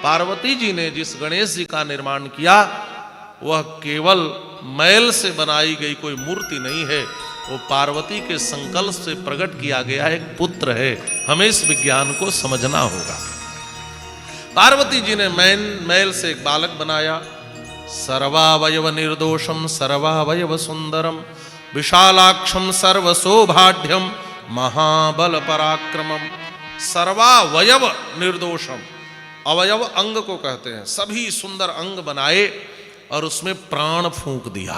पार्वती जी ने जिस गणेश जी का निर्माण किया वह केवल मैल से बनाई गई कोई मूर्ति नहीं है, वो पार्वती के संकल्प से प्रकट किया गया एक पुत्र है। हमें इस विज्ञान को समझना होगा। पार्वती जी ने मैल से एक बालक बनाया, सर्वावयव निर्दोषम सर्वावयव सुंदरम विशालाक्षम सर्वसौभाढ्यम महाबल पराक्रमम। सर्वावयव निर्दोषम, अवयव अंग को कहते हैं, सभी सुंदर अंग बनाए और उसमें प्राण फूंक दिया।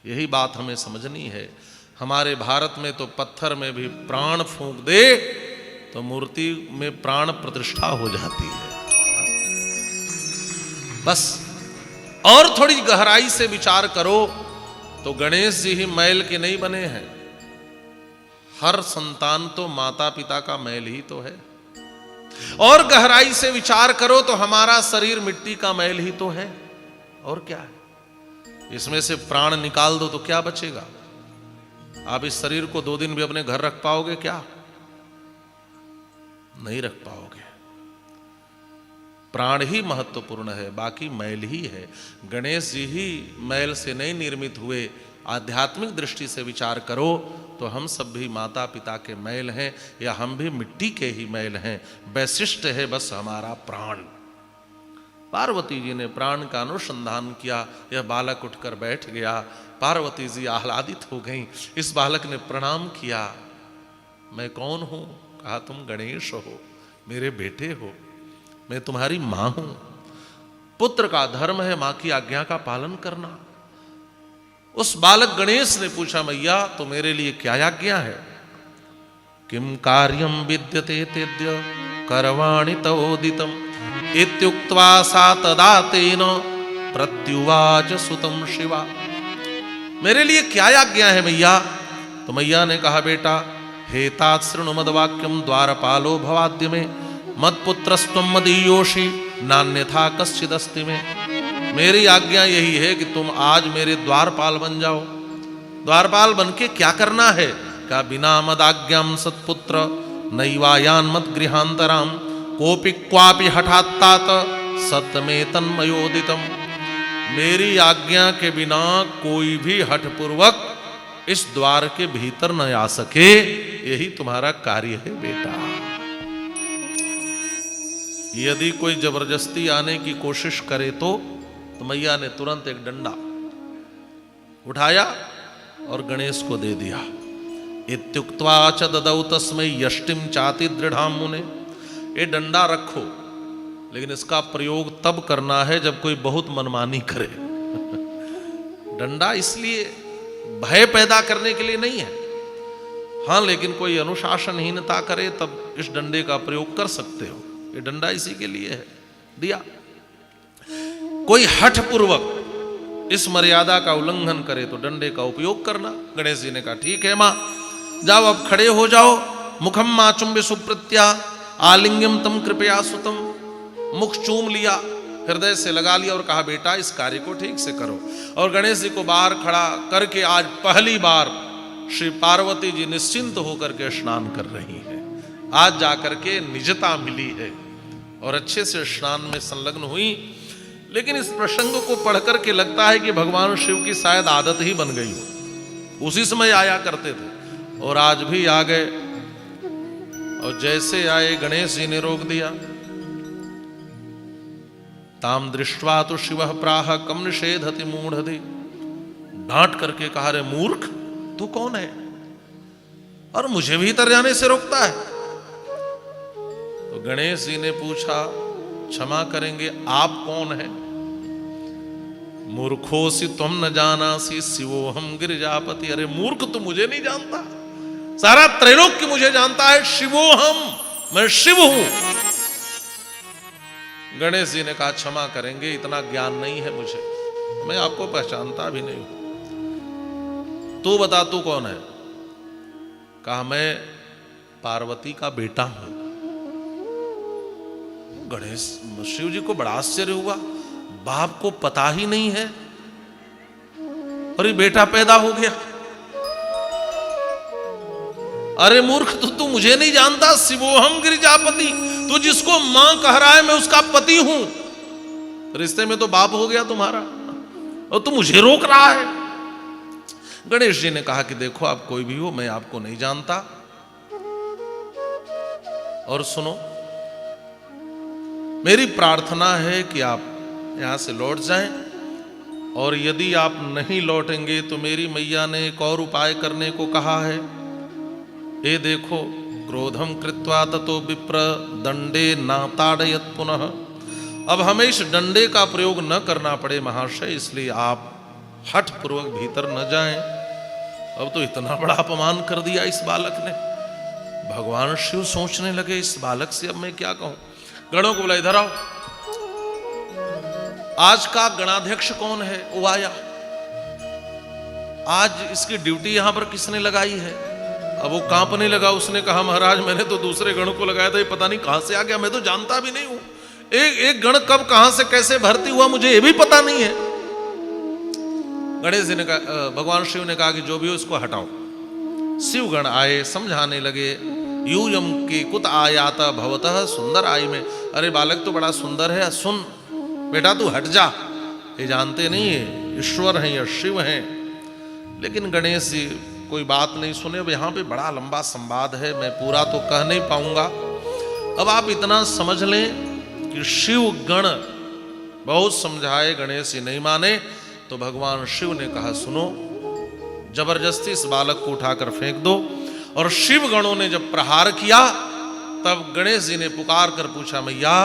यही बात हमें समझनी है। हमारे भारत में तो पत्थर में भी प्राण फूंक दे तो मूर्ति में प्राण प्रतिष्ठा हो जाती है। बस और थोड़ी गहराई से विचार करो तो गणेश जी ही मैल के नहीं बने हैं। हर संतान तो माता पिता का मैल ही तो है। और गहराई से विचार करो तो हमारा शरीर मिट्टी का मैल ही तो है। और क्या है? इसमें से प्राण निकाल दो तो क्या बचेगा? आप इस शरीर को 2 दिन भी अपने घर रख पाओगे क्या? नहीं रख पाओगे। प्राण ही महत्वपूर्ण है, बाकी मैल ही है। गणेश जी ही मैल से नहीं निर्मित हुए। आध्यात्मिक दृष्टि से विचार करो तो हम सब भी माता पिता के मैल हैं, या हम भी मिट्टी के ही मैल हैं। वैशिष्ट है बस हमारा प्राण। पार्वती जी ने प्राण का अनुसंधान किया। यह बालक उठकर बैठ गया। पार्वती जी आह्लादित हो गईं। इस बालक ने प्रणाम किया। मैं कौन हूं? कहा तुम गणेश हो, मेरे बेटे हो, मैं तुम्हारी मां हूं। पुत्र का धर्म है मां की आज्ञा का पालन करना। उस बालक गणेश ने पूछा, मैया तो मेरे लिए क्या आज्ञा है? किम कार्यम विद्यते तेद्य करवाणि तवोदितम इत्युक्त्वा सा तदा तेन प्रत्युवाच सुतम शिवा। मेरे लिए क्या आज्ञा है मैया? तो मैया ने कहा, बेटा हे तात शृणु मद्वाक्यम द्वारपालो भवाद्य में मत्पुत्रस्त्वं मदीयोषि नान्यथा कश्चिदस्ति में। मेरी आज्ञा यही है कि तुम आज मेरे द्वारपाल बन जाओ। द्वारपाल बन के क्या करना है? क्या बिना मदाज्ञाम सत्पुत्र नैवायान मत गृहांतराम कोपि क्वापि हठात्तात सतमें तन्मयोदितम। मेरी आज्ञा के बिना कोई भी हठपूर्वक इस द्वार के भीतर न आ सके, यही तुम्हारा कार्य है बेटा। यदि कोई जबरदस्ती आने की कोशिश करे तो मैया ने तुरंत एक डंडा उठाया और गणेश को दे दिया। इत्युक्त्वा च ददौ तस्मै यष्टिम चाति दृढ़ाम मुने। ये डंडा रखो, लेकिन इसका प्रयोग तब करना है जब कोई बहुत मनमानी करे। डंडा इसलिए भय पैदा करने के लिए नहीं है। हाँ, लेकिन कोई अनुशासनहीनता करे तब इस डंडे का प्रयोग कर सकते हो। ये डंडा इसी के लिए है, दिया। कोई हठपूर्वक इस मर्यादा का उल्लंघन करे तो डंडे का उपयोग करना। गणेश जी ने कहा, ठीक है मां, जाओ अब खड़े हो जाओ। मुखम माचुम्बे सुप्रत्या आलिंग्यम तम कृपया सुतम। मुख चूम लिया, हृदय से लगा लिया और कहा, बेटा इस कार्य को ठीक से करो। और गणेश जी को बाहर खड़ा करके आज पहली बार श्री पार्वती जी निश्चिंत होकर के स्नान कर रही है। आज जाकर के निजता मिली है और अच्छे से स्नान में संलग्न हुई। लेकिन इस प्रसंग को पढ़कर के लगता है कि भगवान शिव की शायद आदत ही बन गई हो। उसी समय आया करते थे और आज भी आ गए। और जैसे आए गणेश जी ने रोक दिया। ताम दृष्ट्वा तो शिवः प्राह कम निषेधति मूढ़धि। डांट करके कहा, रे मूर्ख, तू कौन है और मुझे भी भीतर जाने से रोकता है? तो गणेश जी ने पूछा, क्षमा करेंगे, आप कौन हैं? मूर्खोसी तुम न जानासी शिवोहम गिरिजापति। अरे मूर्ख, तू मुझे नहीं जानता, सारा त्रैलोक्य मुझे जानता है। शिवोहम, मैं शिव हूं। गणेश जी ने कहा, क्षमा करेंगे, इतना ज्ञान नहीं है मुझे, मैं आपको पहचानता भी नहीं हूं। तू बता, तू कौन है? कहा, मैं पार्वती का बेटा हूं। गणेश शिव जी को बड़ा आश्चर्य हुआ, बाप को पता ही नहीं है और ये बेटा पैदा हो गया। अरे मूर्ख, तू मुझे नहीं जानता? शिवोहम गिरिजापति, तू जिसको मां कह रहा है मैं उसका पति हूं। रिश्ते में तो बाप हो गया तुम्हारा, और तू मुझे रोक रहा है। गणेश जी ने कहा कि देखो आप कोई भी हो, मैं आपको नहीं जानता, और सुनो, मेरी प्रार्थना है कि आप यहां से लौट जाएं, और यदि आप नहीं लौटेंगे तो मेरी मैया ने एक और उपाय करने को कहा है। ये देखो, क्रोधम कृत्वा ततो विप्र दंडे नाताड़यत पुनः। अब हमें इस डंडे का प्रयोग न करना पड़े महाशय, इसलिए आप हठ पूर्वक भीतर न जाएं। अब तो इतना बड़ा अपमान कर दिया इस बालक ने। भगवान शिव सोचने लगे, इस बालक से अब मैं क्या कहूं। गणों को बोला, इधर आओ। आज का गणाध्यक्ष कौन है? वो आया। आज इसकी ड्यूटी यहां पर किसने लगाई है? अब वो कांपने लगा। उसने कहा, महाराज मैंने तो दूसरे गण को लगाया था, ये पता नहीं कहां से आ गया, मैं तो जानता भी नहीं हूं। एक गण कब कहां से कैसे भर्ती हुआ मुझे ये भी पता नहीं है। गणेश जी ने कहा, भगवान शिव ने कहा कि जो भी हो इसको हटाओ। शिवगण आए, समझाने लगे, यूयम के कुत आयाता भवतः सुंदर आई में। अरे बालक तो बड़ा सुंदर है, सुन बेटा तू हट जा, ये जानते नहीं है ईश्वर हैं या शिव हैं। लेकिन गणेश जी कोई बात नहीं सुने। अब यहाँ पे बड़ा लंबा संवाद है, मैं पूरा तो कह नहीं पाऊंगा। अब आप इतना समझ लें कि शिव गण बहुत समझाए, गणेश जी नहीं माने। तो भगवान शिव ने कहा, सुनो, जबरदस्ती इस बालक को उठाकर फेंक दो। और शिव गणों ने जब प्रहार किया, तब गणेश जी ने पुकार कर पूछा, मैया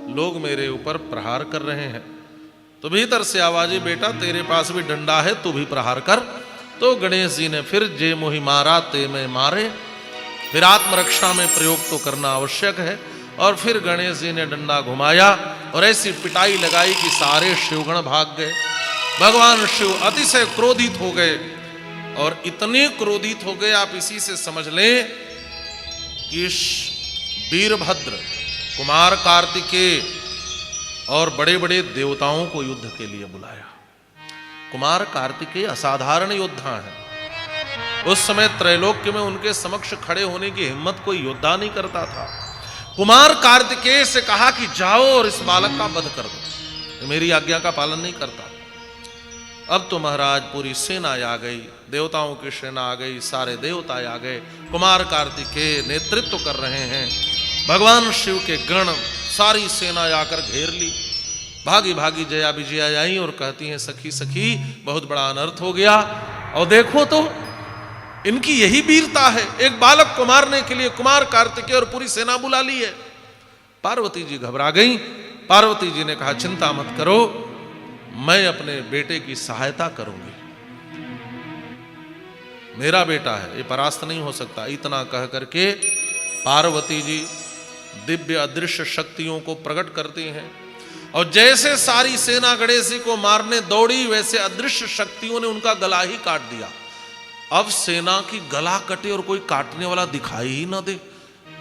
लोग मेरे ऊपर प्रहार कर रहे हैं। तो भीतर से आवाज आई, बेटा तेरे पास भी डंडा है, तू भी प्रहार कर। तो गणेश जी ने फिर जे मोहि मारा ते में मारे, फिर आत्मरक्षा में प्रयोग तो करना आवश्यक है। और फिर गणेश जी ने डंडा घुमाया और ऐसी पिटाई लगाई कि सारे शिवगण भाग गए। भगवान शिव अतिशय क्रोधित हो गए, और इतने क्रोधित हो गए आप इसी से समझ लें कि वीरभद्र, कुमार कार्तिकेय और बड़े बड़े देवताओं को युद्ध के लिए बुलाया। कुमार कार्तिकेय असाधारण योद्धा हैं। उस समय त्रैलोक्य में उनके समक्ष खड़े होने की हिम्मत कोई योद्धा नहीं करता था। कुमार कार्तिकेय से कहा कि जाओ और इस बालक का वध कर दो, मेरी आज्ञा का पालन नहीं करता। अब तो महाराज पूरी सेना आ गई, देवताओं की सेना आ गई, सारे देवता आ गए। कुमार कार्तिकेय नेतृत्व कर रहे हैं। भगवान शिव के गण सारी सेना आकर घेर ली। भागी भागी जया विजया आई और कहती हैं, सखी सखी बहुत बड़ा अनर्थ हो गया। और देखो तो इनकी यही वीरता है, एक बालक को मारने के लिए कुमार कार्तिकेय और पूरी सेना बुला ली है। पार्वती जी घबरा गई। पार्वती जी ने कहा, चिंता मत करो, मैं अपने बेटे की सहायता करूंगी, मेरा बेटा है, ये परास्त नहीं हो सकता। इतना कह करके पार्वती जी दिव्य अदृश्य शक्तियों को प्रकट करती हैं। और जैसे सारी सेना गणेश जी को मारने दौड़ी, वैसे अदृश्य शक्तियों ने उनका गला ही काट दिया। अब सेना की गला कटे और कोई काटने वाला दिखाई ही न दे।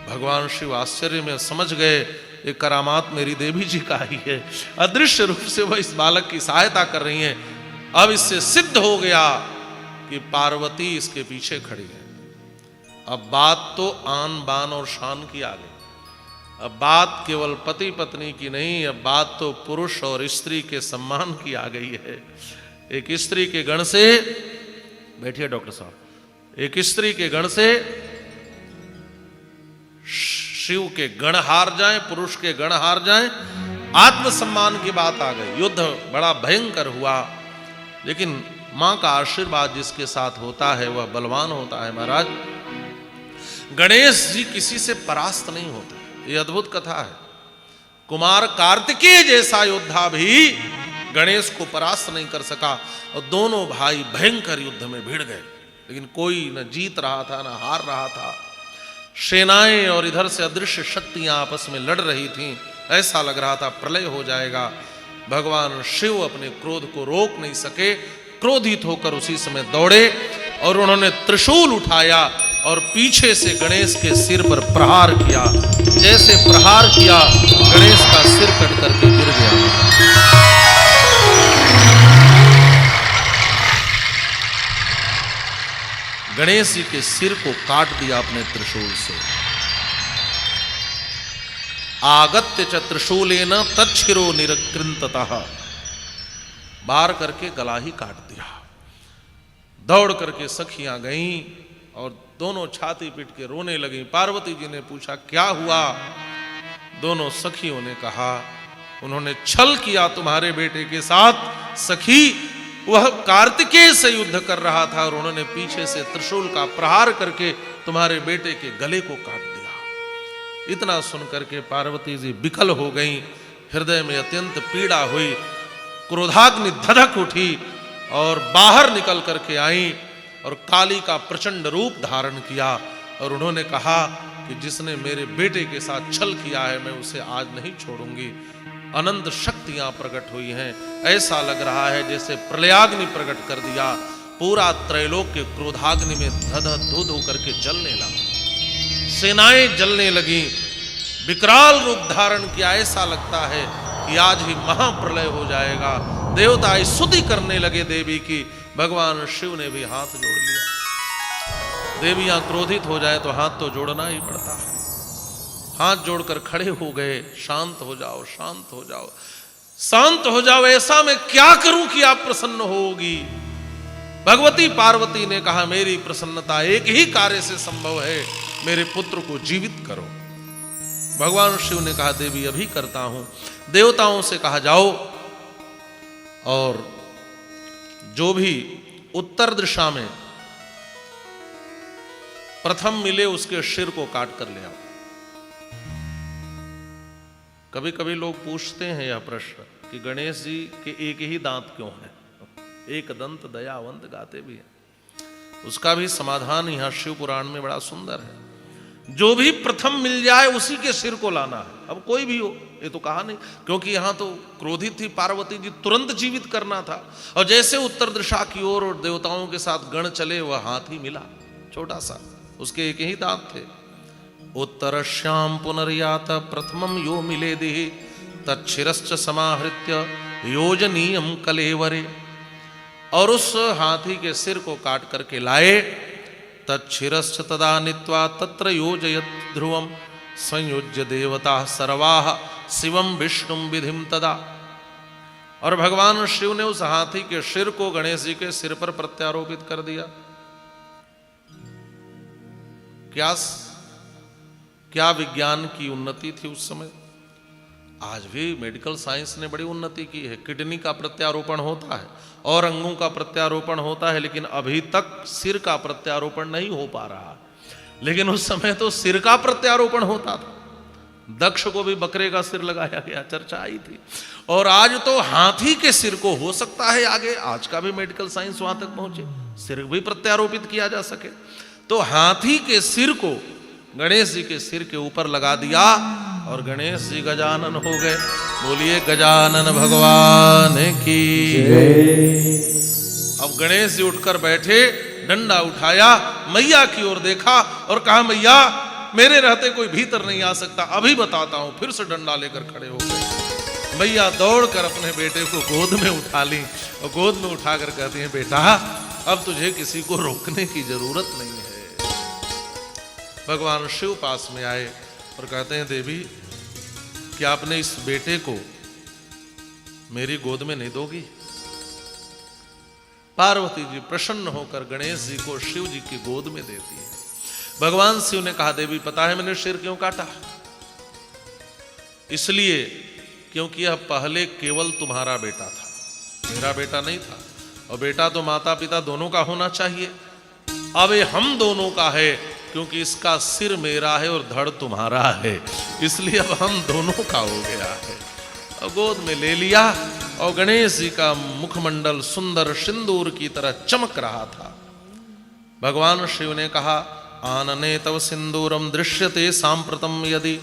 भगवान शिव आश्चर्य में समझ गए, ये करामात मेरी देवी जी का ही है। अदृश्य रूप से वह इस बालक की सहायता कर रही हैं। अब इससे सिद्ध हो गया कि पार्वती इसके पीछे खड़ी है। अब बात तो आन बान और शान की आ गई। अब बात केवल पति पत्नी की नहीं, अब बात तो पुरुष और स्त्री के सम्मान की आ गई है। एक स्त्री के गण से, बैठिए डॉक्टर साहब, एक स्त्री के गण से शिव के गण हार जाएं, पुरुष के गण हार जाएं, आत्मसम्मान की बात आ गई। युद्ध बड़ा भयंकर हुआ, लेकिन मां का आशीर्वाद जिसके साथ होता है वह बलवान होता है। महाराज गणेश जी किसी से परास्त नहीं होते, ये अद्भुत कथा है। कुमार कार्तिकेय जैसा योद्धा भी गणेश को परास्त नहीं कर सका, और दोनों भाई भयंकर युद्ध में भिड़ गए। लेकिन कोई न जीत रहा था न हार रहा था। सेनाएं और इधर से अदृश्य शक्तियां आपस में लड़ रही थीं। ऐसा लग रहा था प्रलय हो जाएगा। भगवान शिव अपने क्रोध को रोक नहीं सके, क्रोधित होकर उसी समय दौड़े और उन्होंने त्रिशूल उठाया और पीछे से गणेश के सिर पर प्रहार किया। जैसे प्रहार किया, गणेश का सिर कट करके गिर गया। गणेश जी के सिर को काट दिया अपने त्रिशूल से। आगत्य च त्रिशूलेन तच्छिरो निरकृन्ततः, बार करके गला ही काट दिया। दौड़ करके सखियां गईं और दोनों छाती पीट के रोने लगी। पार्वती जी ने पूछा क्या हुआ? दोनों सखियों ने कहा उन्होंने छल किया तुम्हारे बेटे के साथ। सखी वह कार्तिकेय से युद्ध कर रहा था और उन्होंने पीछे से त्रिशूल का प्रहार करके तुम्हारे बेटे के गले को काट दिया। इतना सुनकर के पार्वती जी विकल हो गईं, हृदय में अत्यंत पीड़ा हुई, क्रोधाग्नि धधक उठी और बाहर निकल करके आई और काली का प्रचंड रूप धारण किया और उन्होंने कहा कि जिसने मेरे बेटे के साथ छल किया है मैं उसे आज नहीं छोड़ूंगी। अनंत शक्तियां प्रकट हुई हैं, ऐसा लग रहा है जैसे प्रलयाग्नि प्रकट कर दिया। पूरा त्रैलोक्य क्रोधाग्नि में धधधू धू करके जलने लगा, सेनाएं जलने लगी, विकराल रूप धारण किया। ऐसा लगता है कि आज ही महाप्रलय हो जाएगा। देवता स्तुति करने लगे देवी की। भगवान शिव ने भी हाथ जोड़ लिया। देवियां क्रोधित हो जाए तो हाथ तो जोड़ना ही पड़ता है। हाथ जोड़कर खड़े हो गए, शांत हो जाओ, शांत हो जाओ, शांत हो जाओ, ऐसा मैं क्या करूं कि आप प्रसन्न होगी? भगवती पार्वती ने कहा मेरी प्रसन्नता एक ही कार्य से संभव है, मेरे पुत्र को जीवित करो। भगवान शिव ने कहा देवी अभी करता हूं। देवताओं से कहा जाओ और जो भी उत्तर दिशा में प्रथम मिले उसके सिर को काट कर ले आओ। कभी कभी लोग पूछते हैं यह प्रश्न कि गणेश जी के एक ही दांत क्यों है? एक दंत दयावंत गाते भी हैं। उसका भी समाधान यहां शिव पुराण में बड़ा सुंदर है। जो भी प्रथम मिल जाए उसी के सिर को लाना है। अब कोई भी हो, ये तो कहा नहीं, क्योंकि यहां तो क्रोधित थी पार्वती जी, तुरंत जीवित करना था। और जैसे उत्तर दिशा की ओर और देवताओं के साथ गण चले, वह हाथी मिला छोटा सा, उसके एक ही दांत थे। उत्तर श्याम पुनर्यात प्रथमम यो मिलेदि तच्छिरश्च समाहृत्य योजनीयम कलेवरे। और उस हाथी के सिर को काट करके लाए। तच्छिरश्च तदा नीत्वा तत्र योजयत ध्रुवम संयोज्य देवता सर्वाः शिवम विष्णुम विधिम तदा। और भगवान शिव ने उस हाथी के सिर को गणेश जी के सिर पर प्रत्यारोपित कर दिया। क्या विज्ञान की उन्नति थी उस समय। आज भी मेडिकल साइंस ने बड़ी उन्नति की है। किडनी का प्रत्यारोपण होता है और अंगों का प्रत्यारोपण होता है, लेकिन अभी तक सिर का प्रत्यारोपण नहीं हो पा रहा। लेकिन उस समय तो सिर का प्रत्यारोपण होता था। दक्ष को भी बकरे का सिर लगाया गया, चर्चा आई थी। और आज तो हाथी के सिर को हो सकता है आगे, आज का भी मेडिकल साइंस वहां तक पहुंचे, सिर भी प्रत्यारोपित किया जा सके। तो हाथी के सिर को गणेश जी के सिर के ऊपर लगा दिया और गणेश जी गजानन हो गए। बोलिए गजानन भगवान की। अब गणेश जी उठकर बैठे, डंडा उठाया, मैया की ओर देखा और कहा मैया मेरे रहते कोई भीतर नहीं आ सकता, अभी बताता हूं। फिर से डंडा लेकर खड़े हो गए। मैया दौड़कर अपने बेटे को गोद में उठा ली और गोद में उठाकर कहती हैं बेटा अब तुझे किसी को रोकने की जरूरत नहीं है। भगवान शिव पास में आए और कहते हैं देवी क्या आपने इस बेटे को मेरी गोद में नहीं दोगी? पार्वती जी प्रसन्न होकर गणेश जी को शिव जी की गोद में देती है। भगवान शिव ने कहा देवी पता है मैंने सिर क्यों काटा? इसलिए क्योंकि यह पहले केवल तुम्हारा बेटा था, मेरा बेटा नहीं था। और बेटा तो माता पिता दोनों का होना चाहिए। अब ये हम दोनों का है क्योंकि इसका सिर मेरा है और धड़ तुम्हारा है, इसलिए अब हम दोनों का हो गया है। और गोद में ले लिया और गणेश जी का मुखमंडल सुंदर सिंदूर की तरह चमक रहा था। भगवान शिव ने कहा आनने तव सिंदूरम दृश्यते सांप्रतम यदि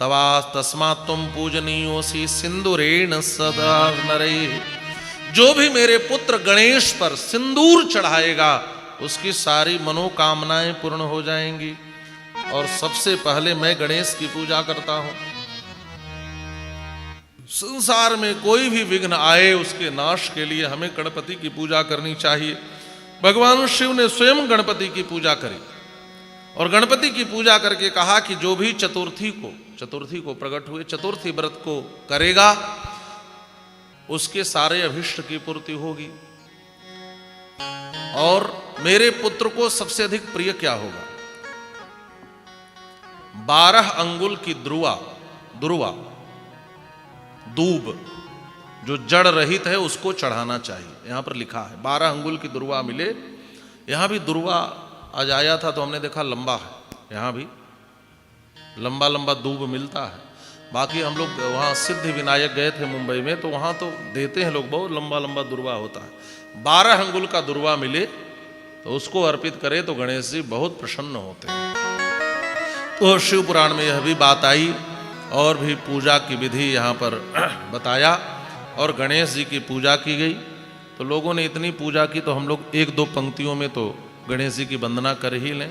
तवा तस्मात् त्वं पूजनीयोसि सिंदूरेण सदा नरे। जो भी मेरे पुत्र गणेश पर सिंदूर चढ़ाएगा उसकी सारी मनोकामनाएं पूर्ण हो जाएंगी। और सबसे पहले मैं गणेश की पूजा करता हूं। संसार में कोई भी विघ्न आए उसके नाश के लिए हमें गणपति की पूजा करनी चाहिए। भगवान शिव ने स्वयं गणपति की पूजा करी और गणपति की पूजा करके कहा कि जो भी चतुर्थी को प्रकट हुए, चतुर्थी व्रत को करेगा, उसके सारे अभिष्ट की पूर्ति होगी। और मेरे पुत्र को सबसे अधिक प्रिय क्या होगा? 12 अंगुल की दुर्वा, दूब जो जड़ रहित है उसको चढ़ाना चाहिए। यहां पर लिखा है 12 अंगुल की दुर्वा मिले। यहां भी दुर्वा आज आया था तो हमने देखा लंबा है, यहां भी लंबा लंबा दूब मिलता है। बाकी हम लोग वहाँ सिद्धि विनायक गए थे मुंबई में, तो वहाँ तो देते हैं लोग, बहुत लंबा लंबा दुर्वा होता है। 12 अंगुल का दुर्वा मिले तो उसको अर्पित करे तो गणेश जी बहुत प्रसन्न होते हैं। तो शिव पुराण में यह भी बात आई और भी पूजा की विधि यहाँ पर बताया और गणेश जी की पूजा की गई। तो लोगों ने इतनी पूजा की तो हम लोग 1-2 पंक्तियों में तो गणेश जी की वंदना कर ही लें।